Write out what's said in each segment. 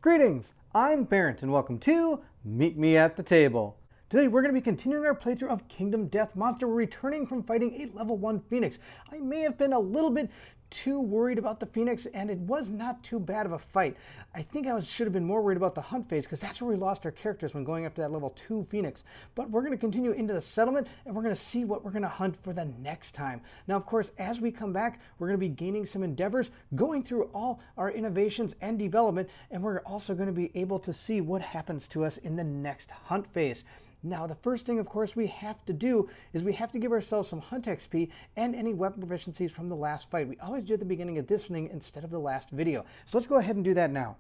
Greetings, I'm Barrett and welcome to Meet Me at the Table. Today we're going to be continuing our playthrough of Kingdom Death Monster. We're returning from fighting a level 1 Phoenix. I may have been a little bit too worried about the Phoenix, and it was not too bad of a fight. I think I should have been more worried about the hunt phase, because that's where we lost our characters when going after that level 2 Phoenix. But we're going to continue into the settlement, and we're going to see what we're going to hunt for the next time. Now, of course, as we come back, we're going to be gaining some endeavors, going through all our innovations and development, and we're also going to be able to see what happens to us in the next hunt phase. Now, the first thing, of course, we have to do is we have to give ourselves some hunt XP and any weapon proficiencies from the last fight. We always do at the beginning of this thing instead of the last video. So let's go ahead and do that now.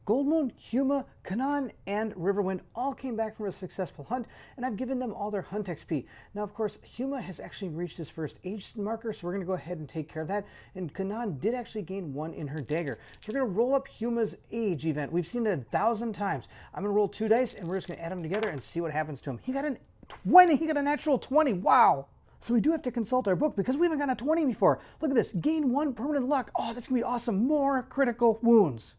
Goldmoon, Huma, Klingon, and Riverwind all came back from a successful hunt, and I've given them all their hunt XP. Now, of course, Huma has actually reached his first age marker, so we're going to go ahead and take care of that. And Klingon did actually gain 1 in her dagger. So we're going to roll up Huma's age event. We've seen it 1,000 times. I'm going to roll 2 dice, and we're just going to add them together and see what happens to him. He got a 20. He got a natural 20. Wow. So we do have to consult our book because we haven't gotten a 20 before. Look at this. Gain 1 permanent luck. Oh, that's going to be awesome. More critical wounds.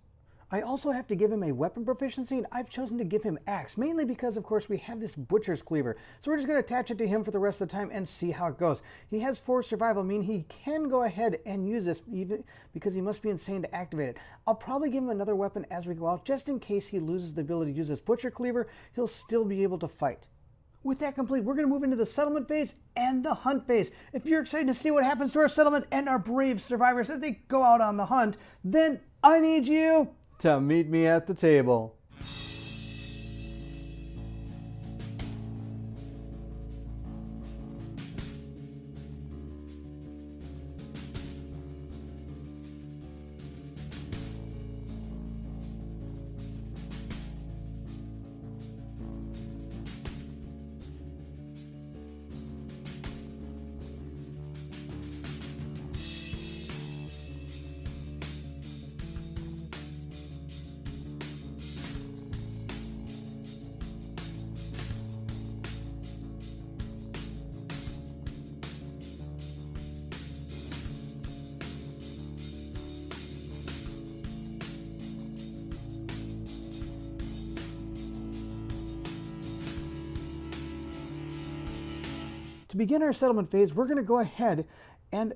I also have to give him a weapon proficiency, and I've chosen to give him axe, mainly because, of course, we have this butcher's cleaver. So we're just going to attach it to him for the rest of the time and see how it goes. He has 4 survival, meaning he can go ahead and use this even because he must be insane to activate it. I'll probably give him another weapon as we go out, just in case he loses the ability to use his butcher cleaver. He'll still be able to fight. With that complete, we're going to move into the settlement phase and the hunt phase. If you're excited to see what happens to our settlement and our brave survivors as they go out on the hunt, then I need you to meet me at the table. To begin our settlement phase, we're going to go ahead and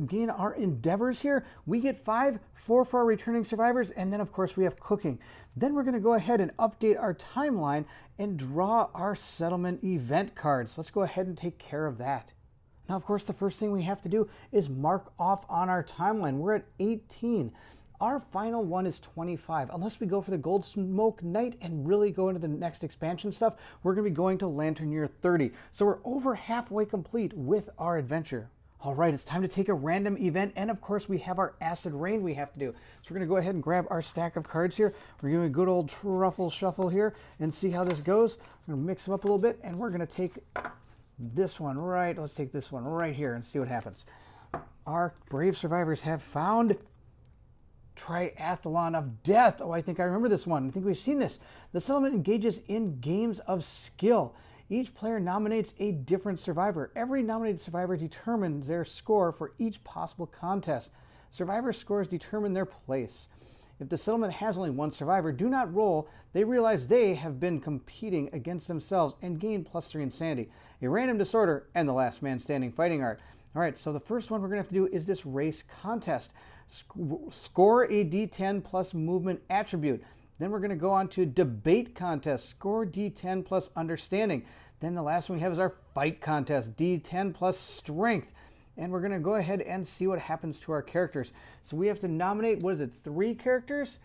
gain our endeavors here. We get 4 for our returning survivors, and then of course we have cooking. Then we're going to go ahead and update our timeline and draw our settlement event cards. Let's go ahead and take care of that. Now, of course, the first thing we have to do is mark off on our timeline. We're at 18. Our final one is 25. Unless we go for the Gold Smoke Night and really go into the next expansion stuff, we're going to be going to Lantern Year 30. So we're over halfway complete with our adventure. All right, it's time to take a random event, and of course we have our Acid Rain we have to do. So we're going to go ahead and grab our stack of cards here. We're doing a good old truffle shuffle here and see how this goes. We're going to mix them up a little bit, and we're going to take this one right. Let's take this one right here and see what happens. Our brave survivors have found Triathlon of Death. Oh, I think I remember this one. I think we've seen this. The settlement engages in games of skill. Each player nominates a different survivor. Every nominated survivor determines their score for each possible contest. Survivor scores determine their place. If the settlement has only 1 survivor, do not roll. They realize they have been competing against themselves and gain +3 insanity, a random disorder, and the last man standing fighting art. All right, so the first one we're going to have to do is this race contest. Score a D10 plus movement attribute. Then we're going to go on to debate contest. Score D10 plus understanding. Then the last one we have is our fight contest. D10 plus strength. And we're going to go ahead and see what happens to our characters. So we have to nominate, 3 characters?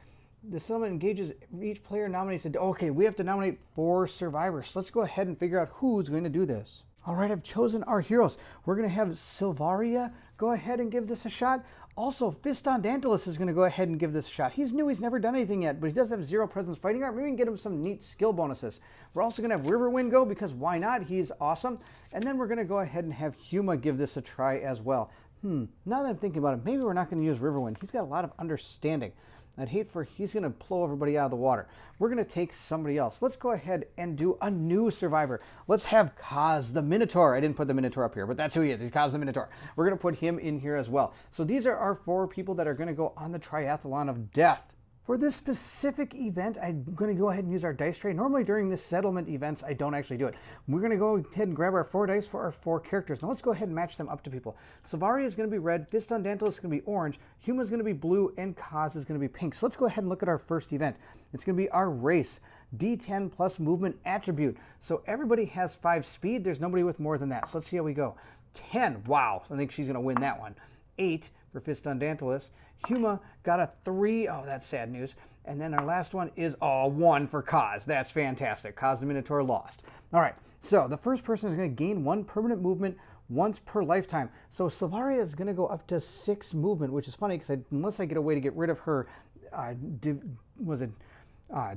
The settlement engages, each player nominates, okay, we have to nominate 4 survivors. Let's go ahead and figure out who's going to do this. All right, I've chosen our heroes. We're going to have Silvaria go ahead and give this a shot. Also, Fiston Dantalus is going to go ahead and give this a shot. He's new, he's never done anything yet, but he does have 0 presence fighting art. Maybe we can get him some neat skill bonuses. We're also going to have Riverwind go, because why not? He's awesome. And then we're going to go ahead and have Huma give this a try as well. Now that I'm thinking about it, maybe we're not going to use Riverwind. He's got a lot of understanding. I'd hate for, he's going to blow everybody out of the water. We're going to take somebody else. Let's go ahead and do a new survivor. Let's have Kaz the Minotaur. I didn't put the Minotaur up here, but that's who he is. He's Kaz the Minotaur. We're going to put him in here as well. So these are our 4 people that are going to go on the Triathlon of Death. For this specific event, I'm going to go ahead and use our dice tray. Normally during this settlement events, I don't actually do it. We're going to go ahead and grab our 4 dice for our 4 characters. Now let's go ahead and match them up to people. Savaria is going to be red, Fist on Dantal is going to be orange, Huma is going to be blue, and Kaz is going to be pink. So let's go ahead and look at our first event. It's going to be our race, D10 plus movement attribute. So everybody has 5 speed. There's nobody with more than that. So let's see how we go. 10, wow, I think she's going to win that one. 8 for Fist on Dantalus. Huma got a 3. Oh, that's sad news. And then our last one is 1 for Kaz. That's fantastic. Kaz the Minotaur lost. All right, so the first person is going to gain 1 permanent movement once per lifetime. So Savaria is going to go up to 6 movement, which is funny because unless I get a way to get rid of her,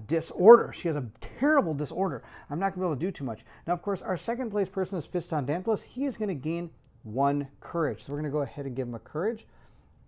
disorder. She has a terrible disorder. I'm not going to be able to do too much. Now, of course, our second place person is Fist on Dantalus. He is going to gain 1 courage. So we're going to go ahead and give him a courage.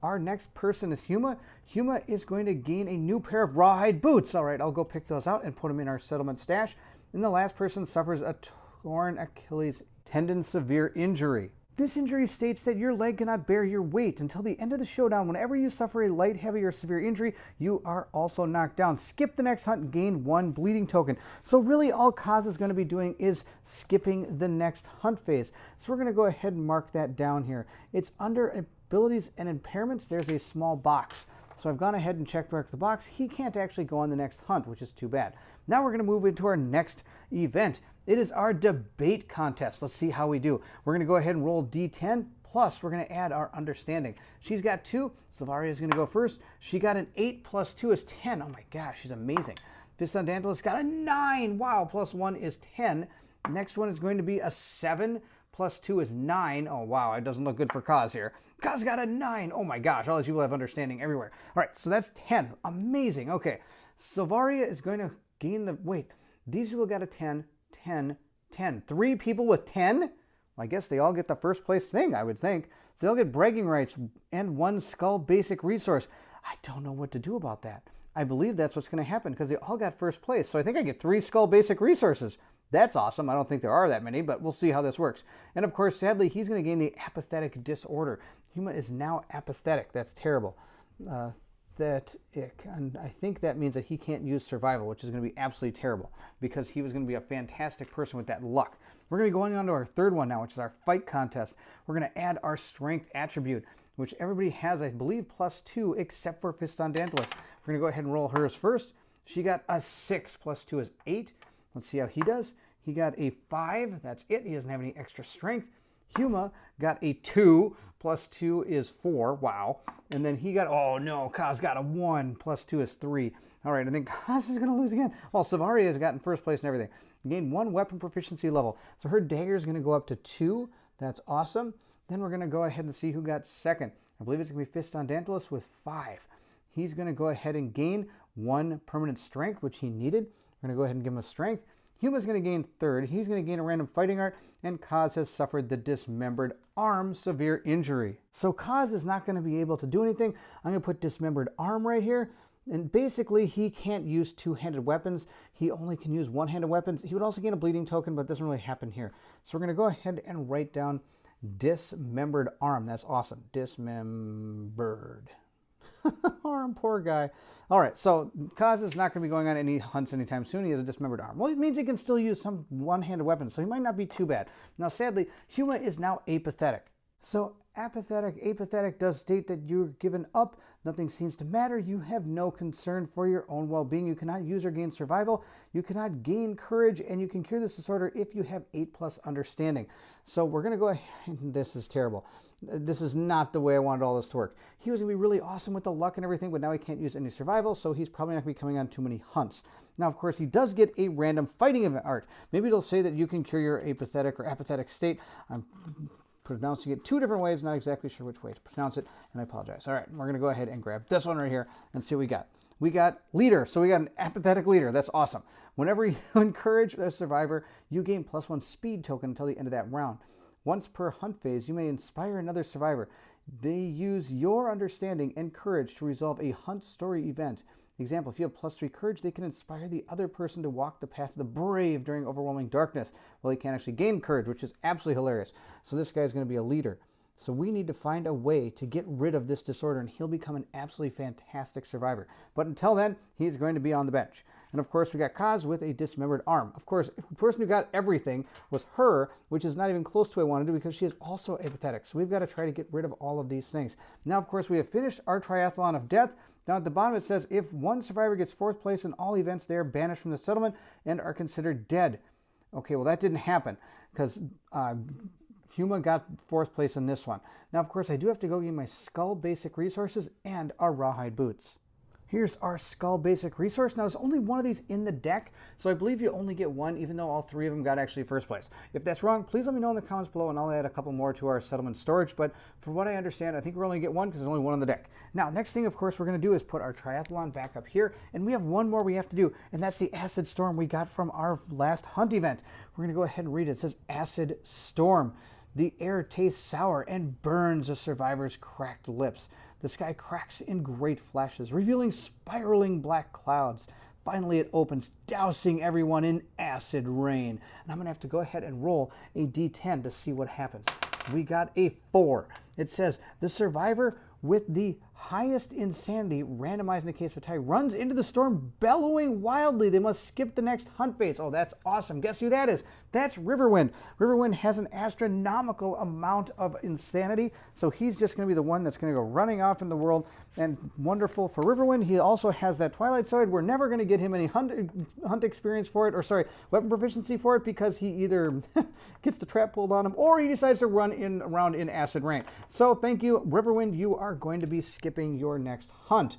Our next person is Huma. Huma is going to gain a new pair of rawhide boots. All right, I'll go pick those out and put them in our settlement stash. And the last person suffers a torn Achilles tendon severe injury. This injury states that your leg cannot bear your weight. Until the end of the showdown, whenever you suffer a light, heavy, or severe injury, you are also knocked down. Skip the next hunt and gain 1 bleeding token. So really all Kaz is going to be doing is skipping the next hunt phase. So we're going to go ahead and mark that down here. It's under abilities and impairments. There's a small box. So I've gone ahead and checked marked the box. He can't actually go on the next hunt, which is too bad. Now we're going to move into our next event. It is our debate contest. Let's see how we do. We're going to go ahead and roll D10, plus we're going to add our understanding. She's got 2. Savaria is going to go first. She got an 8 plus 2 is 10. Oh my gosh, she's amazing. Fist on Dantalus got a 9. Wow, plus 1 is 10. Next one is going to be a 7 plus 2 is 9. Oh wow, it doesn't look good for Kaz here. Kaz got a 9. Oh my gosh, all these people have understanding everywhere. All right, so that's 10. Amazing. Okay, Savaria is going to gain the... Wait, these people got a 10, 10, 10. 3 people with 10? Well, I guess they all get the first place thing, I would think. So they'll get bragging rights and 1 skull basic resource. I don't know what to do about that. I believe that's what's going to happen because they all got first place. So I think I get 3 skull basic resources. That's awesome. I don't think there are that many, but we'll see how this works. And of course, sadly, he's going to gain the apathetic disorder. Huma is now apathetic. That's terrible. And I think that means that he can't use survival, which is going to be absolutely terrible because he was going to be a fantastic person with that luck. We're going to be going on to our third one now, which is our fight contest. We're going to add our strength attribute, which everybody has, I believe, plus 2, except for Fist on Dantalus. We're going to go ahead and roll hers first. She got a 6 plus 2 is 8. Let's see how he does. He got a 5. That's it. He doesn't have any extra strength. Huma got a 2 plus 2 is 4. Wow. And then he got, oh no, Kaz got a 1 plus 2 is 3. All right, I think Kaz is going to lose again. Well, Savaria has gotten first place and everything. Gained 1 weapon proficiency level. So her dagger is going to go up to 2. That's awesome. Then we're going to go ahead and see who got second. I believe it's going to be Fist on Dantalus with 5. He's going to go ahead and gain 1 permanent strength, which he needed. We're going to go ahead and give him a strength. Huma's going to gain 3rd. He's going to gain a random fighting art, and Kaz has suffered the dismembered arm severe injury. So Kaz is not going to be able to do anything. I'm going to put dismembered arm right here. And basically, he can't use 2-handed weapons. He only can use 1-handed weapons. He would also gain a bleeding token, but it doesn't really happen here. So we're going to go ahead and write down dismembered arm. That's awesome. Dismembered arm, poor guy. All right, so Kaz is not going to be going on any hunts anytime soon. He has a dismembered arm. Well, it means he can still use some one-handed weapons, so he might not be too bad. Now, sadly, Huma is now apathetic. So apathetic does state that you're given up. Nothing seems to matter. You have no concern for your own well-being. You cannot use or gain survival. You cannot gain courage, and you can cure this disorder if you have 8+ understanding. So we're going to go ahead. This is terrible. This is not the way I wanted all this to work. He was going to be really awesome with the luck and everything, but now he can't use any survival, so he's probably not going to be coming on too many hunts. Now, of course, he does get a random fighting event art. Maybe it'll say that you can cure your apathetic or apathetic state. I'm pronouncing it 2 different ways, not exactly sure which way to pronounce it, and I apologize. All right, we're going to go ahead and grab this one right here and see what we got. We got leader, so we got an apathetic leader. That's awesome. Whenever you encourage a survivor, you gain +1 speed token until the end of that round. Once per hunt phase, you may inspire another survivor. They use your understanding and courage to resolve a hunt story event. Example, if you have +3 courage, they can inspire the other person to walk the path of the brave during overwhelming darkness. Well, he can't actually gain courage, which is absolutely hilarious. So this guy's going to be a leader. So we need to find a way to get rid of this disorder, and he'll become an absolutely fantastic survivor. But until then, he's going to be on the bench. And of course, we got Kaz with a dismembered arm. Of course, the person who got everything was her, which is not even close to what I wanted to do because she is also apathetic. So we've got to try to get rid of all of these things. Now, of course, we have finished our Triathlon of Death. Down at the bottom, it says, if one survivor gets 4th place in all events, they are banished from the settlement and are considered dead. Okay, well, that didn't happen because Huma got 4th place in this one. Now, of course, I do have to go get my Skull Basic Resources and our Rawhide Boots. Here's our Skull Basic Resource. Now, there's only one of these in the deck, so I believe you only get one, even though all 3 of them got actually 1st place. If that's wrong, please let me know in the comments below, and I'll add a couple more to our settlement storage. But for what I understand, I think we're only get one because there's only one on the deck. Now, next thing, of course, we're going to do is put our Triathlon back up here, and we have one more we have to do, and that's the Acid Storm we got from our last hunt event. We're going to go ahead and read it. It says, Acid Storm. The air tastes sour and burns the survivor's cracked lips. The sky cracks in great flashes, revealing spiraling black clouds. Finally, it opens, dousing everyone in acid rain. And I'm going to have to go ahead and roll a d10 to see what happens. We got a 4. It says, the survivor with the highest insanity, randomized in the case of a tie, runs into the storm bellowing wildly. They must skip the next hunt phase. Oh, that's awesome. Guess who that is? That's Riverwind. Riverwind has an astronomical amount of insanity, so he's just going to be the one that's going to go running off in the world. And wonderful for Riverwind, he also has that Twilight Sword. We're never going to get him any hunt experience for it, or sorry, weapon proficiency for it, because he either gets the trap pulled on him or he decides to run around in acid rain. So thank you, Riverwind. You are going to be skipping your next hunt.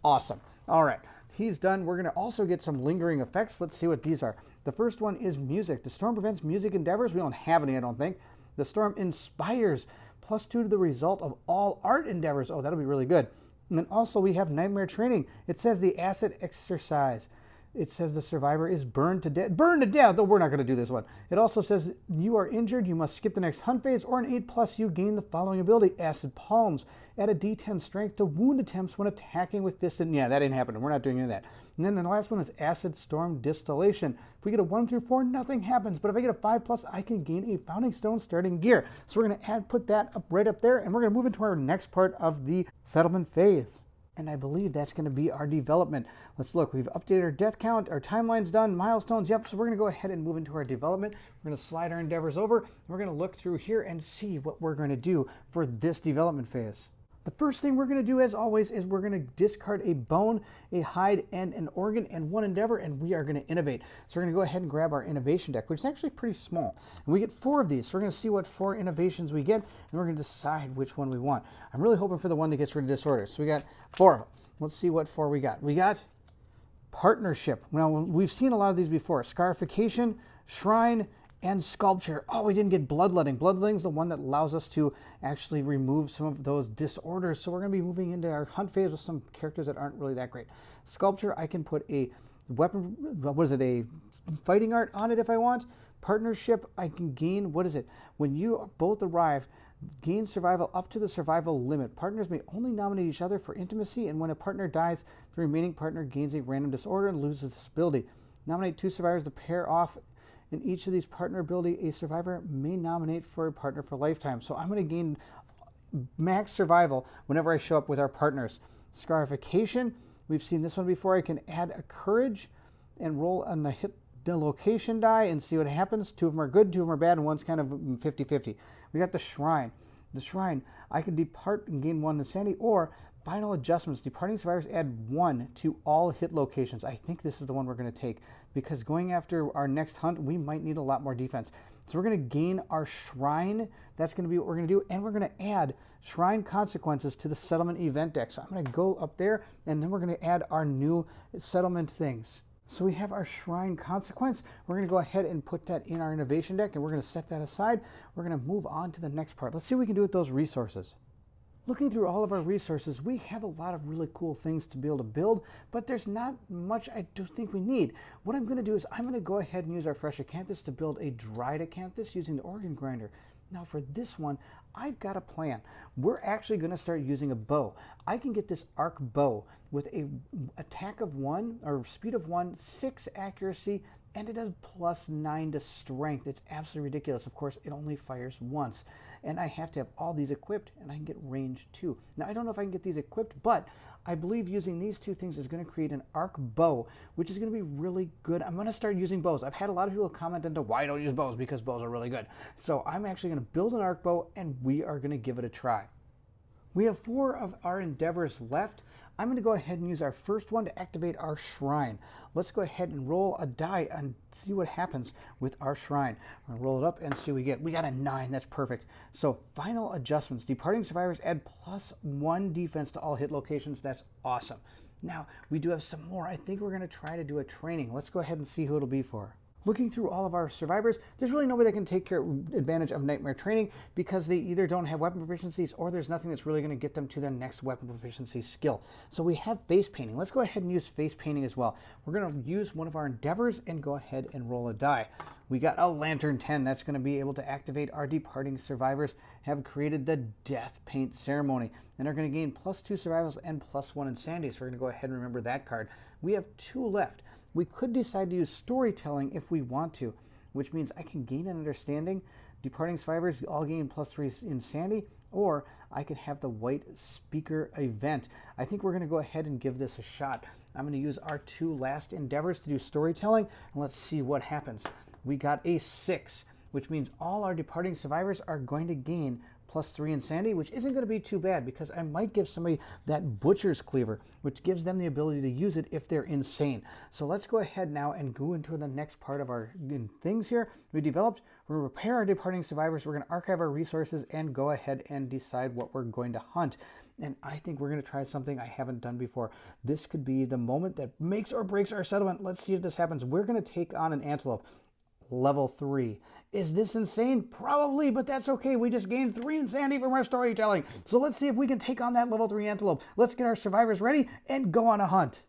Awesome. All right, he's done. We're going to also get some lingering effects. Let's see what these are. The first one is music. The storm prevents music endeavors. We don't have any, I don't think. The storm inspires, +2 to the result of all art endeavors. Oh, that'll be really good. And then also we have nightmare training. It says the acid exercise. It says the survivor is burned to death. Burned to death, though we're not going to do this one. It also says you are injured, you must skip the next hunt phase, or an 8+, you gain the following ability, Acid Palms. Add a d10 strength to wound attempts when attacking with distant. Yeah, that ain't happening. We're not doing any of that. And then the last one is Acid Storm Distillation. If we get a 1 through 4, nothing happens. But if I get a 5+, I can gain a Founding Stone starting gear. So we're going to put that up right up there, and we're going to move into our next part of the settlement phase. And I believe that's going to be our development. Let's look. We've updated our death count. Our timeline's done. Milestones. Yep. So we're going to go ahead and move into our development. We're going to slide our endeavors over. And we're going to look through here and see what we're going to do for this development phase. The first thing we're going to do, as always, is we're going to discard a bone, a hide, and an organ, and 1 endeavor, and we are going to innovate. So we're going to go ahead and grab our innovation deck, which is actually pretty small. And we get 4 of these. So we're going to see what 4 innovations we get, and we're going to decide which one we want. I'm really hoping for the one that gets rid of disorder. So we got 4 of them. Let's see what 4 we got. We got partnership. Now, we've seen a lot of these before. Scarification, shrine, and sculpture. Oh, we didn't get bloodletting. Bloodletting is the one that allows us to actually remove some of those disorders. So we're going to be moving into our hunt phase with some characters that aren't really that great. Sculpture, I can put a weapon, what is it, a fighting art on it if I want. Partnership, I can gain, what is it? When you both arrive, gain survival up to the survival limit. Partners may only nominate each other for intimacy, and when a partner dies, the remaining partner gains a random disorder and loses this ability. Nominate 2 survivors to pair off. In each of these partner ability, a survivor may nominate for a partner for lifetime. So I'm going to gain max survival whenever I show up with our partners. Scarification, we've seen this one before. I can add a courage and roll on the hit the location die and see what happens. 2 of them are good, 2 of them are bad, and one's kind of 50-50. We got the shrine. The shrine, I can depart and gain 1 insanity, or final adjustments. Departing survivors add 1 to all hit locations. I think this is the one we're going to take, because going after our next hunt, we might need a lot more defense. So we're going to gain our shrine. That's going to be what we're going to do. And we're going to add shrine consequences to the settlement event deck. So I'm going to go up there, and then we're going to add our new settlement things. So we have our shrine consequence. We're going to go ahead and put that in our innovation deck, and we're going to set that aside. We're going to move on to the next part. Let's see what we can do with those resources. Looking through all of our resources, we have a lot of really cool things to be able to build, but there's not much I do think we need. What I'm going to do is I'm going to go ahead and use our fresh acanthus to build a dried acanthus using the organ grinder. Now for this one, I've got a plan. We're actually going to start using a bow. I can get this Ark Bow with a attack of 1 or speed of 1, 6 accuracy, and it does +9 to strength. It's absolutely ridiculous. Of course, it only fires once. And I have to have all these equipped, and I can get range 2. Now, I don't know if I can get these equipped, but I believe using these two things is going to create an Ark Bow, which is going to be really good. I'm going to start using bows. I've had a lot of people comment into why I don't use bows, because bows are really good. So I'm actually going to build an Ark Bow, and we are going to give it a try. We have 4 of our endeavors left. I'm going to go ahead and use our first one to activate our shrine. Let's go ahead and roll a die and see what happens with our shrine. We're going to roll it up and see what we get. We got a 9. That's perfect. So final adjustments. Departing survivors add +1 defense to all hit locations. That's awesome. Now, we do have some more. I think we're going to try to do a training. Let's go ahead and see who it'll be for. Looking through all of our survivors, there's really nobody that can take advantage of Nightmare Training because they either don't have weapon proficiencies or there's nothing that's really going to get them to their next weapon proficiency skill. So we have face painting. Let's go ahead and use face painting as well. We're going to use one of our endeavors and go ahead and roll a die. We got a Lantern 10. That's going to be able to activate our departing survivors, have created the Death Paint Ceremony, and are going to gain +2 survivals and +1 insanity. So we're going to go ahead and remember that card. We have 2 left. We could decide to use storytelling if we want to, which means I can gain an understanding. Departing survivors all gain +3 insanity, or I could have the white speaker event. I think we're going to go ahead and give this a shot. I'm going to use our 2 last endeavors to do storytelling, and let's see what happens. We got a 6, which means all our departing survivors are going to gain +3 insanity, which isn't going to be too bad because I might give somebody that Butcher's Cleaver, which gives them the ability to use it if they're insane. So let's go ahead now and go into the next part of our things here. We developed, we're going to repair our departing survivors, we're going to archive our resources, and go ahead and decide what we're going to hunt. And I think we're going to try something I haven't done before. This could be the moment that makes or breaks our settlement. Let's see if this happens. We're going to take on an antelope. Level 3. Is this insane? Probably, but that's okay. We just gained 3 insanity from our storytelling. So let's see if we can take on that level 3 antelope. Let's get our survivors ready and go on a hunt.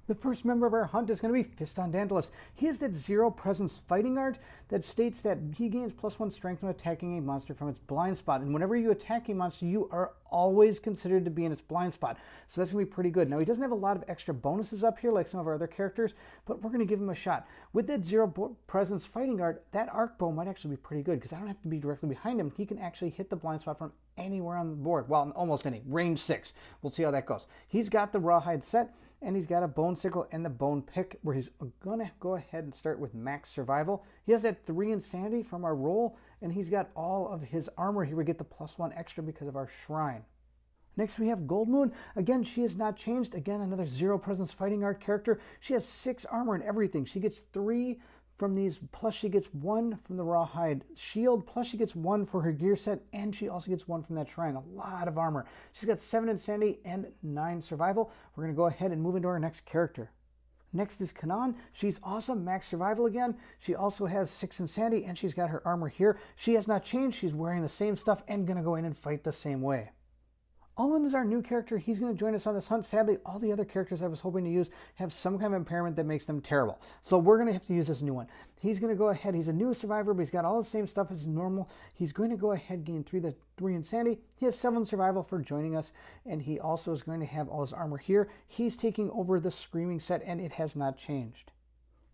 The first member of our hunt is going to be Fistondantulus. He has that 0 presence fighting art that states that he gains +1 strength when attacking a monster from its blind spot. And whenever you attack a monster, you are always considered to be in its blind spot. So that's going to be pretty good. Now, he doesn't have a lot of extra bonuses up here like some of our other characters, but we're going to give him a shot. With that 0 presence fighting art, that Ark Bow might actually be pretty good because I don't have to be directly behind him. He can actually hit the blind spot from anywhere on the board. Well, almost any. Range 6. We'll see how that goes. He's got the rawhide set, and he's got a bone sickle and the bone pick, where he's going to go ahead and start with max survival. He has that 3 insanity from our roll, and he's got all of his armor here. We get the +1 extra because of our shrine. Next, we have Gold Moon. Again, she has not changed. Again, another 0 presence fighting art character. She has 6 armor and everything. She gets 3 from these, plus she gets 1 from the rawhide shield, plus she gets 1 for her gear set, and she also gets 1 from that shrine. A lot of armor. She's got 7 insanity and 9 survival. We're going to go ahead and move into our next character. Next is Klingon. She's awesome, max survival again. She also has 6 insanity, and she's got her armor here. She has not changed. She's wearing the same stuff and going to go in and fight the same way. Allen is our new character. He's going to join us on this hunt. Sadly, all the other characters I was hoping to use have some kind of impairment that makes them terrible. So we're going to have to use this new one. He's going to go ahead. He's a new survivor, but he's got all the same stuff as normal. He's going to go ahead and gain 3 insanity. He has 7 survival for joining us, and he also is going to have all his armor here. He's taking over the Screaming set, and it has not changed.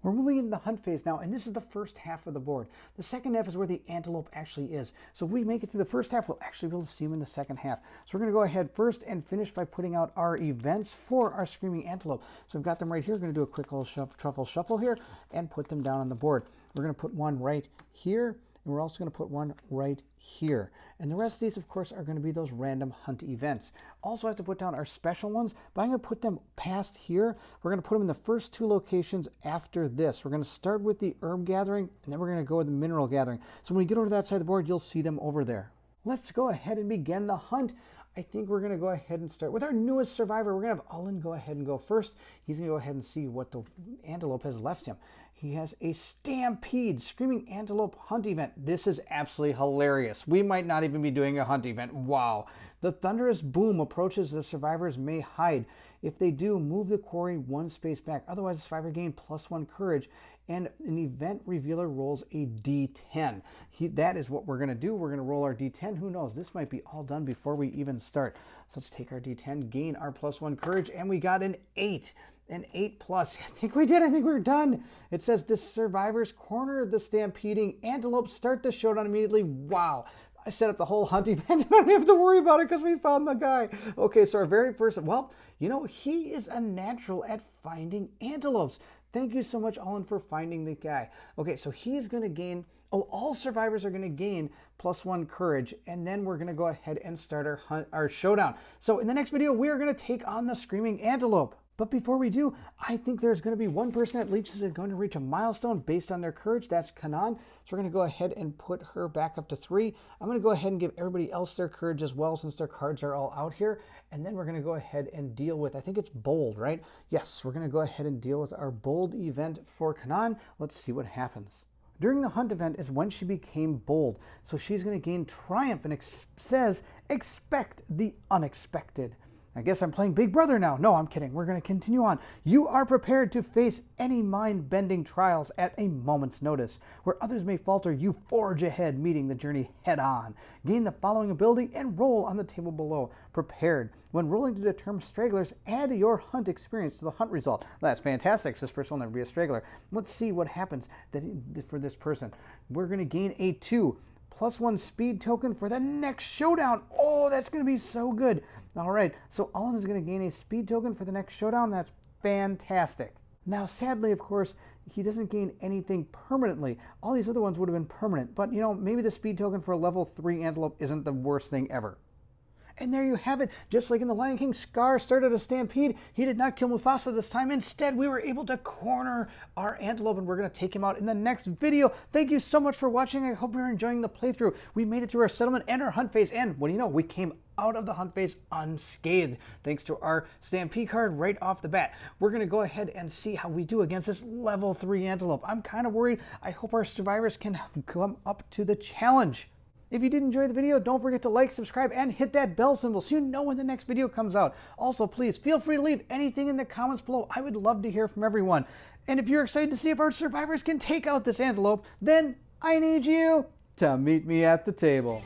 We're moving into the hunt phase now, and this is the first half of the board. The second half is where the antelope actually is. So if we make it through the first half, we'll actually be able to see him in the second half. So we're going to go ahead first and finish by putting out our events for our Screaming Antelope. So I've got them right here. We're going to do a quick little truffle shuffle here and put them down on the board. We're going to put one right here, and we're also going to put one right here. And the rest of these, of course, are going to be those random hunt events. Also, I have to put down our special ones, but I'm going to put them past here. We're going to put them in the first 2 locations after this. We're going to start with the herb gathering, and then we're going to go with the mineral gathering. So when we get over to that side of the board, you'll see them over there. Let's go ahead and begin the hunt. I think we're going to go ahead and start with our newest survivor. We're going to have Allen go ahead and go first. He's going to go ahead and see what the antelope has left him. He has a stampede, screaming antelope hunt event. This is absolutely hilarious. We might not even be doing a hunt event. Wow. The thunderous boom approaches. The survivors may hide. If they do, move the quarry one space back. Otherwise, the survivor gain +1 courage, and an event revealer rolls a D10. That is what we're going to do. We're going to roll our D10. Who knows? This might be all done before we even start. So let's take our D10, gain our +1 courage, and we got an 8. An 8+. I think we did. I think we're done. It says the survivors corner the stampeding antelope. Start the showdown immediately. Wow. I set up the whole hunt event and I don't have to worry about it because we found the guy. Okay, so our very first, well, you know, he is a natural at finding antelopes. Thank you so much, Olin, for finding the guy. Okay, so he's going to gain, all survivors are going to gain +1 courage, and then we're going to go ahead and start our showdown. So in the next video, we are going to take on the screaming antelope. But before we do, I think there's going to be one person at least is going to reach a milestone based on their courage. That's Klingon. So we're going to go ahead and put her back up to 3. I'm going to go ahead and give everybody else their courage as well since their cards are all out here. And then we're going to go ahead and deal with, I think it's bold, right? Yes, we're going to go ahead and deal with our bold event for Klingon. Let's see what happens. During the hunt event is when she became bold. So she's going to gain triumph and says, expect the unexpected. I guess I'm playing Big Brother now. No, I'm kidding. We're going to continue on. You are prepared to face any mind-bending trials at a moment's notice. Where others may falter, you forge ahead, meeting the journey head-on. Gain the following ability and roll on the table below. Prepared. When rolling to determine stragglers, add your hunt experience to the hunt result. That's fantastic. So this person will never be a straggler. Let's see what happens for this person. We're going to gain a 2. +1 speed token for the next showdown. Oh, that's going to be so good. All right, so Olin is going to gain a speed token for the next showdown. That's fantastic. Now, sadly, of course, he doesn't gain anything permanently. All these other ones would have been permanent, but, you know, maybe the speed token for a level 3 antelope isn't the worst thing ever. And there you have it. Just like in The Lion King, Scar started a stampede. He did not kill Mufasa this time. Instead, we were able to corner our antelope, and we're going to take him out in the next video. Thank you so much for watching. I hope you're enjoying the playthrough. We made it through our settlement and our hunt phase, and what do you know? We came out of the hunt phase unscathed, thanks to our stampede card right off the bat. We're going to go ahead and see how we do against this level 3 antelope. I'm kind of worried. I hope our survivors can come up to the challenge. If you did enjoy the video, don't forget to like, subscribe, and hit that bell symbol so you know when the next video comes out. Also, please feel free to leave anything in the comments below. I would love to hear from everyone. And if you're excited to see if our survivors can take out this antelope, then I need you to meet me at the table.